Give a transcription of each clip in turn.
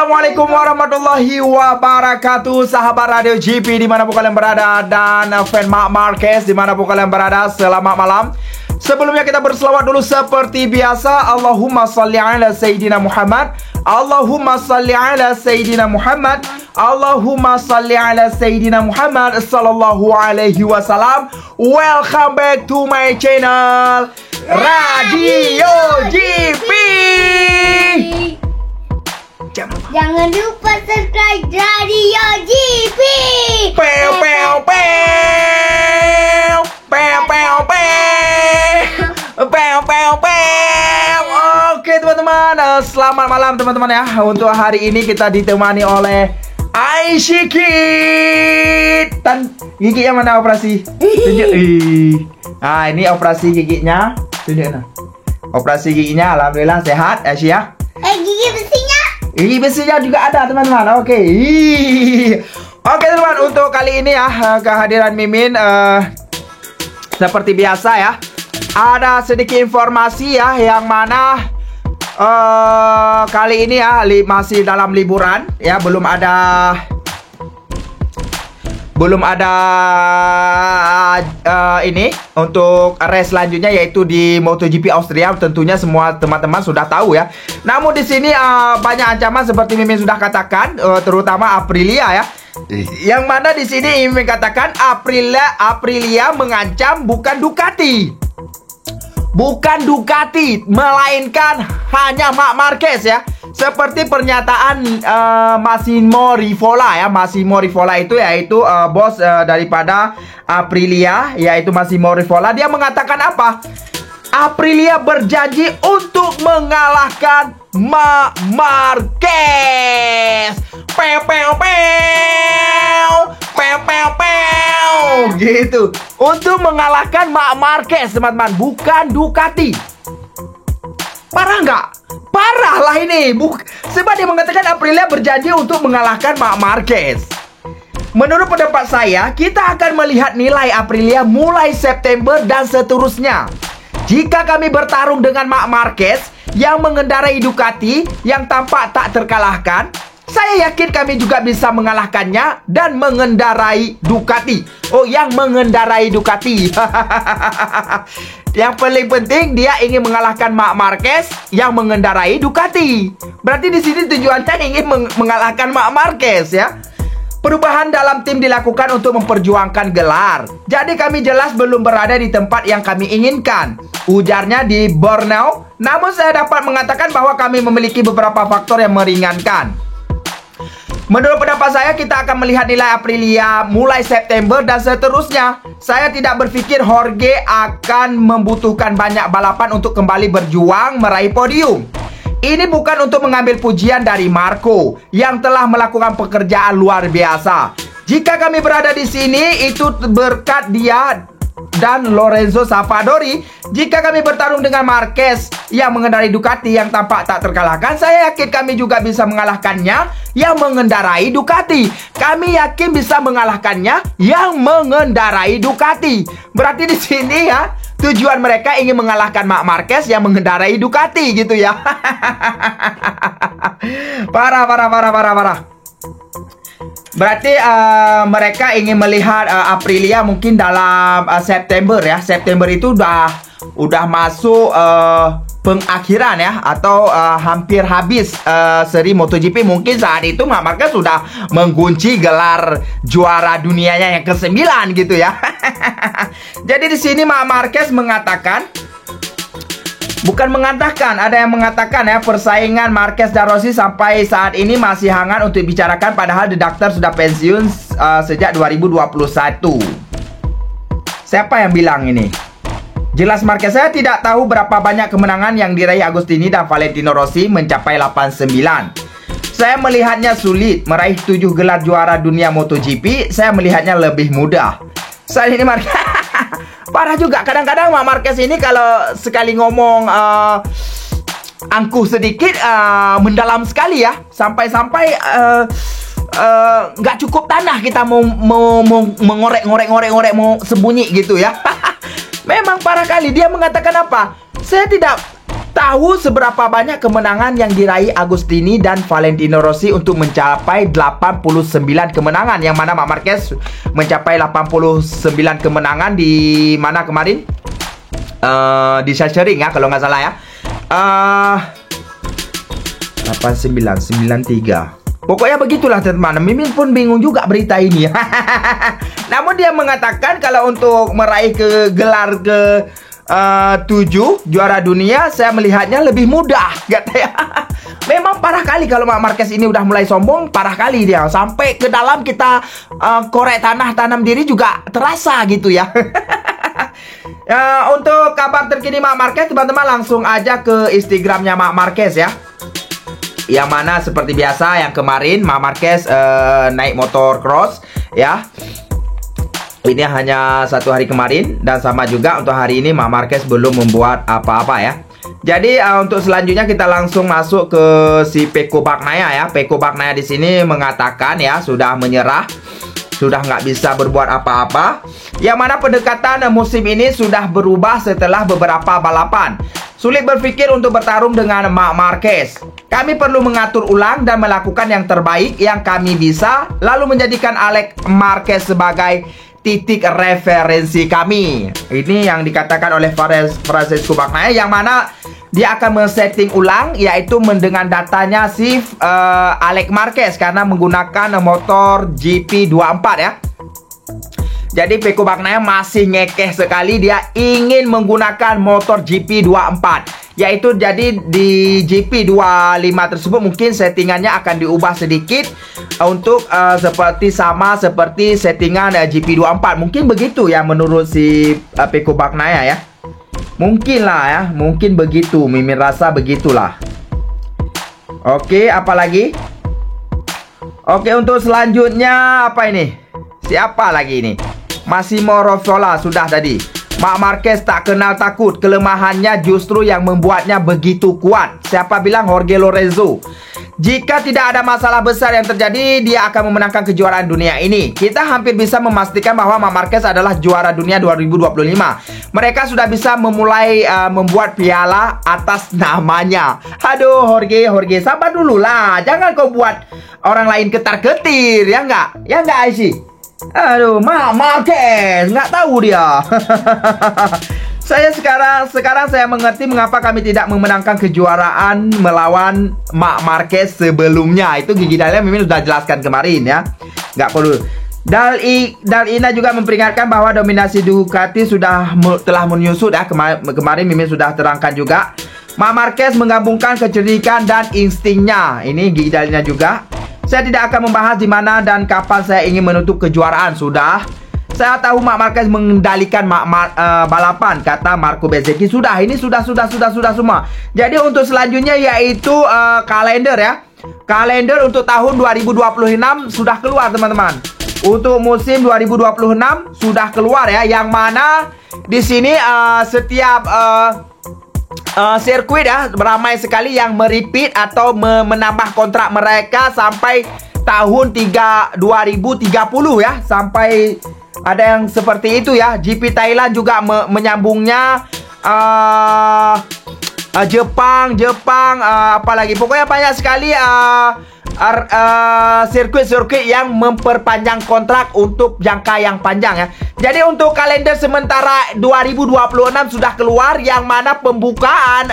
Assalamualaikum warahmatullahi wabarakatuh, sahabat Radio GP dimanapun kalian berada, dan fan Marc Marquez dimanapun kalian berada. Selamat malam. Sebelumnya kita berselawat dulu seperti biasa. Allahumma salli ala Sayyidina Muhammad, Allahumma salli ala Sayyidina Muhammad, Allahumma salli ala Sayyidina Muhammad sallallahu alaihi wasallam. Welcome back to my channel Radio GP. Jangan lupa subscribe Radio GP. Pew pew pew. Pew pew pew. Pew pew pew. Oke teman-teman, selamat malam teman-teman ya. Untuk hari ini kita ditemani oleh Aisyikit. Dan gigi yang mana operasi? Tunjuk. Nah, ini operasi giginya. Tunjuk nah. Operasi giginya alhamdulillah sehat Aisyah ya. Gigi besinya. Gigi besinya juga ada teman-teman. Oke. Oke teman-teman, untuk kali ini ya kehadiran Mimin seperti biasa ya. Ada sedikit informasi ya, yang mana kali ini ya masih dalam liburan ya, belum ada ini untuk race selanjutnya, yaitu di MotoGP Austria. Tentunya semua teman-teman sudah tahu ya. Namun di sini banyak ancaman seperti Mimin sudah katakan, terutama Aprilia ya. Yang mana di sini Mimin katakan Aprilia mengancam bukan Ducati. Bukan Ducati, melainkan hanya Marc Marquez ya. Seperti pernyataan Massimo Rivola ya. Massimo Rivola itu yaitu bos daripada Aprilia, yaitu Massimo Rivola. Dia mengatakan apa? Aprilia berjanji untuk mengalahkan Marc Marquez. Pew pew pew. Pew pew pew. Gitu. Untuk mengalahkan Marc Marquez teman-teman, bukan Ducati. Parah nggak? Parah lah ini. Sebab dia mengatakan Aprilia berjanji untuk mengalahkan Marc Marquez. Menurut pendapat saya, kita akan melihat nilai Aprilia mulai September dan seterusnya. Jika kami bertarung dengan Marc Marquez yang mengendarai Ducati yang tampak tak terkalahkan, saya yakin kami juga bisa mengalahkannya dan mengendarai Ducati. Oh, yang mengendarai Ducati. Yang paling penting dia ingin mengalahkan Marc Marquez yang mengendarai Ducati. Berarti di sini tujuannya ingin mengalahkan Marc Marquez ya. Perubahan dalam tim dilakukan untuk memperjuangkan gelar. Jadi kami jelas belum berada di tempat yang kami inginkan, ujarnya di Borneo. Namun saya dapat mengatakan bahwa kami memiliki beberapa faktor yang meringankan. Menurut pendapat saya, kita akan melihat nilai Aprilia mulai September dan seterusnya. Saya tidak berpikir Jorge akan membutuhkan banyak balapan untuk kembali berjuang meraih podium. Ini bukan untuk mengambil pujian dari Marco yang telah melakukan pekerjaan luar biasa. Jika kami berada di sini, itu berkat dia dan Lorenzo Savadori. Jika kami bertarung dengan Marquez yang mengendarai Ducati yang tampak tak terkalahkan, saya yakin kami juga bisa mengalahkannya yang mengendarai Ducati. Kami yakin bisa mengalahkannya yang mengendarai Ducati. Berarti di sini ya, tujuan mereka ingin mengalahkan Marc Marquez yang mengendarai Ducati gitu ya. Parah. Berarti mereka ingin melihat Aprilia mungkin dalam September ya. September itu udah masuk pengakhiran ya, atau hampir habis seri MotoGP. Mungkin saat itu Marc Marquez sudah mengunci gelar juara dunianya yang ke-9 gitu ya. Jadi di sini Marc Marquez mengatakan, ada yang mengatakan ya, persaingan Marquez dan Rossi sampai saat ini masih hangat untuk dibicarakan, padahal The Doctor sudah pensiun sejak 2021. Siapa yang bilang ini? Jelas Marquez. Saya tidak tahu berapa banyak kemenangan yang diraih Agostini dan Valentino Rossi mencapai 89. Saya melihatnya sulit meraih 7 gelar juara dunia MotoGP. Saya melihatnya lebih mudah. Saat ini Marquez parah juga. Kadang-kadang Marc Marquez ini kalau sekali ngomong angkuh sedikit mendalam sekali ya. Sampai-sampai nggak cukup tanah kita mau mengorek-ngorek mau sembunyi gitu ya. Memang parah kali. Dia mengatakan apa? Saya tidak Tahu seberapa banyak kemenangan yang diraih Agustini dan Valentino Rossi untuk mencapai 89 kemenangan, yang mana Marc Marquez mencapai 89 kemenangan di mana kemarin? Di Sachsenring ya, kalau nggak salah ya. 8993. Pokoknya begitulah teman-teman. Mimin pun bingung juga berita ini. Namun dia mengatakan kalau untuk meraih gelar ke 7 juara dunia, saya melihatnya lebih mudah, katanya. Memang parah kali kalau Marc Marquez ini udah mulai sombong, parah kali dia. Sampai ke dalam kita korek tanah, tanam diri juga terasa gitu ya. Untuk kabar terkini Marc Marquez, teman-teman langsung aja ke Instagramnya Marc Marquez ya. Yang mana seperti biasa yang kemarin Marc Marquez naik motor cross ya. Ini hanya 1 hari kemarin, dan sama juga untuk hari ini Marc Marquez belum membuat apa-apa ya. Jadi untuk selanjutnya kita langsung masuk ke si Pecco Bagnaia ya. Pecco Bagnaia di sini mengatakan ya sudah menyerah, sudah nggak bisa berbuat apa-apa. Yang mana pendekatan musim ini sudah berubah setelah beberapa balapan. Sulit berpikir untuk bertarung dengan Marc Marquez. Kami perlu mengatur ulang dan melakukan yang terbaik yang kami bisa, lalu menjadikan Alex Marquez sebagai titik referensi kami. Ini yang dikatakan oleh Francesco Bagnaia, yang mana dia akan men-setting ulang, yaitu dengan datanya si Alex Marquez karena menggunakan motor GP24 ya. Jadi Pecco Bagnaia masih ngekeh sekali, dia ingin menggunakan motor GP24. Yaitu jadi di GP25 tersebut mungkin settingannya akan diubah sedikit untuk sama seperti settingan GP24. Mungkin begitu ya menurut si Pecco Bagnaia ya. Mungkin lah ya, mungkin begitu. Mimin rasa begitulah. Oke, apa lagi? Oke, untuk selanjutnya apa ini? Siapa lagi ini? Massimo Rosola sudah tadi. Marc Marquez tak kenal takut, kelemahannya justru yang membuatnya begitu kuat. Siapa bilang? Jorge Lorenzo. Jika tidak ada masalah besar yang terjadi, dia akan memenangkan kejuaraan dunia ini. Kita hampir bisa memastikan bahwa Marc Marquez adalah juara dunia 2025. Mereka sudah bisa memulai membuat piala atas namanya. Aduh Jorge, sabar dulu lah. Jangan kau buat orang lain ketar-ketir, ya enggak? Ya enggak Aisyah? Aduh, Marc Marquez, nggak tahu dia. Saya sekarang saya mengerti mengapa kami tidak memenangkan kejuaraan melawan Marc Marquez sebelumnya. Itu Gigi Dalina Mimin sudah jelaskan kemarin ya. Nggak perlu. Dalina juga memperingatkan bahwa dominasi Ducati telah menyusut ya. Kemarin Mimin sudah terangkan juga. Marc Marquez menggabungkan kecerdikan dan instingnya. Ini Gigi Dalina juga. Saya tidak akan membahas di mana dan kapan saya ingin menutup kejuaraan. Sudah. Saya tahu Marc Marquez mengendalikan balapan, kata Marco Bezzecchi. Sudah, ini sudah semua. Jadi untuk selanjutnya yaitu kalender ya. Kalender untuk tahun 2026 sudah keluar teman-teman. Untuk musim 2026 sudah keluar ya. Yang mana di sini setiap sirkuit ya, ramai sekali yang merepeat atau menambah kontrak mereka sampai tahun 2030 ya. Sampai ada yang seperti itu ya. GP Thailand juga menyambungnya. Jepang apalagi. Pokoknya banyak sekali sirkuit-sirkuit yang memperpanjang kontrak untuk jangka yang panjang ya. Jadi untuk kalender sementara 2026 sudah keluar, yang mana pembukaan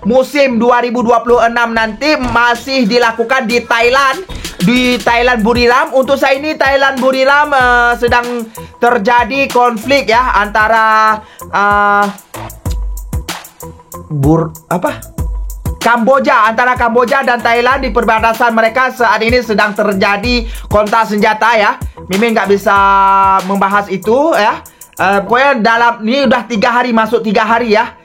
musim 2026 nanti masih dilakukan di Thailand. Di Thailand Buriram. Untuk saat ini Thailand Buriram sedang terjadi konflik ya antara Kamboja, antara Kamboja dan Thailand. Di perbatasan mereka saat ini sedang terjadi kontak senjata ya. Mimin nggak bisa membahas itu ya. Pokoknya dalam ini udah 3 hari, masuk 3 hari ya.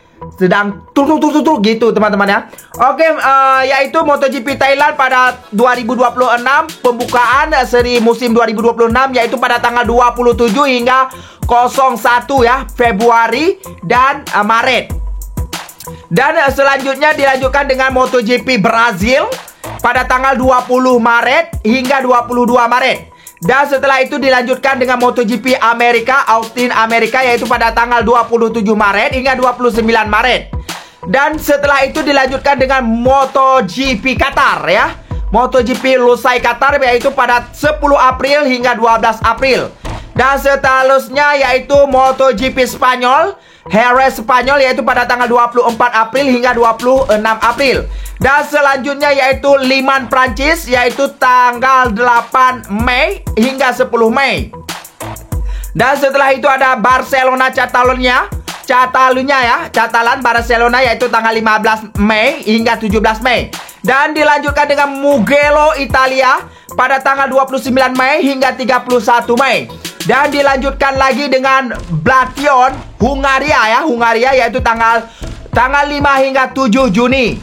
Sedang tutup gitu teman-teman ya. Oke, yaitu MotoGP Thailand pada 2026, pembukaan seri musim 2026 yaitu pada tanggal 27 hingga 01 ya, Februari dan Maret. Dan selanjutnya dilanjutkan dengan MotoGP Brazil pada tanggal 20 Maret hingga 22 Maret. Dan setelah itu dilanjutkan dengan MotoGP Amerika, Austin Amerika, yaitu pada tanggal 27 Maret hingga 29 Maret. Dan setelah itu dilanjutkan dengan MotoGP Qatar ya. MotoGP Lusail Qatar yaitu pada 10 April hingga 12 April. Dan seterusnya yaitu MotoGP Spanyol, Jerez Spanyol yaitu pada tanggal 24 April hingga 26 April. Dan selanjutnya yaitu Le Mans Prancis yaitu tanggal 8 Mei hingga 10 Mei. Dan setelah itu ada Barcelona Catalunya ya, Catalan Barcelona yaitu tanggal 15 Mei hingga 17 Mei. Dan dilanjutkan dengan Mugello Italia pada tanggal 29 Mei hingga 31 Mei. Dan dilanjutkan lagi dengan Blatyon Hungaria yaitu tanggal 5 hingga 7 Juni.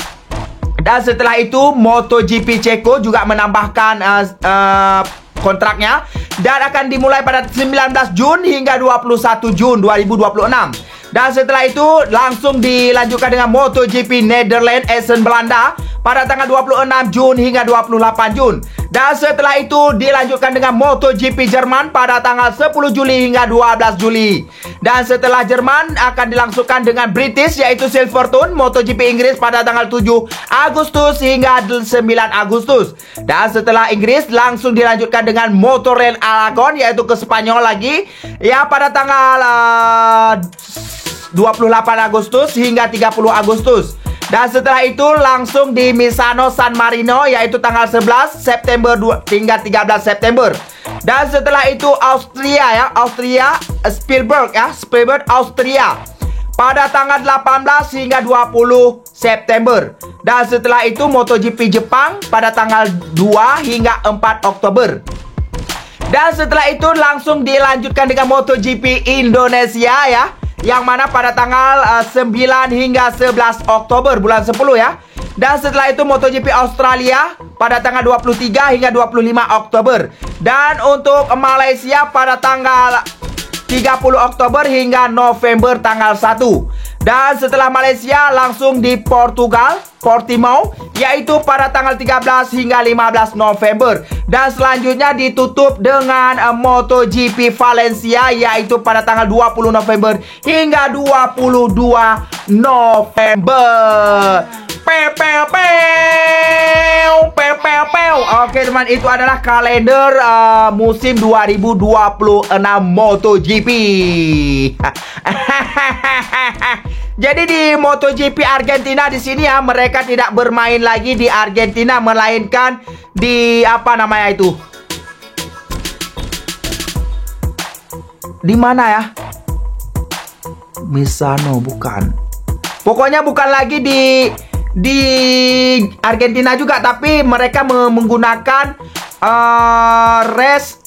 Dan setelah itu MotoGP Ceko juga menambahkan kontraknya dan akan dimulai pada 19 Jun hingga 21 Jun 2026. Dan setelah itu langsung dilanjutkan dengan MotoGP Netherlands Essen Belanda pada tanggal 26 Jun hingga 28 Jun. Dan setelah itu dilanjutkan dengan MotoGP Jerman pada tanggal 10 Juli hingga 12 Juli. Dan setelah Jerman akan dilangsungkan dengan British yaitu Silverstone MotoGP Inggris pada tanggal 7 Agustus hingga 9 Agustus. Dan setelah Inggris langsung dilanjutkan dengan Motorland Aragon yaitu ke Spanyol lagi ya pada tanggal 28 Agustus hingga 30 Agustus. Dan setelah itu langsung di Misano San Marino yaitu tanggal 11 September hingga 13 September. Dan setelah itu Austria Spielberg Austria pada tanggal 18 hingga 20 September. Dan setelah itu MotoGP Jepang pada tanggal 2 hingga 4 Oktober. Dan setelah itu langsung dilanjutkan dengan MotoGP Indonesia ya, yang mana pada tanggal 9 hingga 11 Oktober bulan 10 ya. Dan setelah itu MotoGP Australia pada tanggal 23 hingga 25 Oktober. Dan untuk Malaysia pada tanggal 30 Oktober hingga November tanggal 1. Dan setelah Malaysia langsung di Portimao yaitu pada tanggal 13 hingga 15 November. Dan selanjutnya ditutup dengan MotoGP Valencia yaitu pada tanggal 20 November hingga 22 November. Oke teman, itu adalah kalender musim 2026 MotoGP. Jadi di MotoGP Argentina di sini ya, mereka tidak bermain lagi di Argentina melainkan di apa namanya itu? Di mana ya? Misano bukan. Pokoknya bukan lagi di Argentina juga, tapi mereka menggunakan race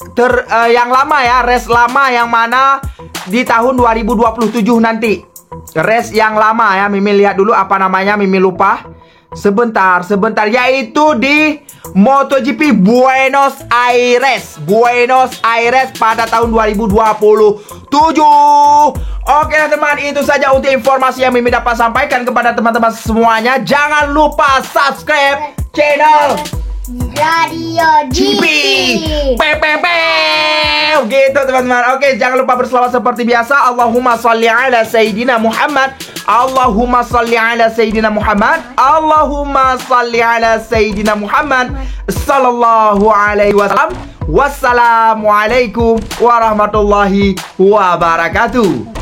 yang lama ya, race lama yang mana di tahun 2027 nanti. Race yang lama ya, Mimi lihat dulu apa namanya, Mimi lupa. Sebentar, yaitu di MotoGP Buenos Aires pada tahun 2027. Oke teman, itu saja untuk informasi yang Mimi dapat sampaikan kepada teman-teman semuanya. Jangan lupa subscribe channel Radio GP. Gitu teman-teman. Oke, jangan lupa berselawat seperti biasa. Allahumma salli ala Sayyidina Muhammad. Allahumma salli ala Sayyidina Muhammad. Allahumma salli ala Sayyidina Muhammad sallallahu alaihi wasallam. Wassalamualaikum warahmatullahi wabarakatuh.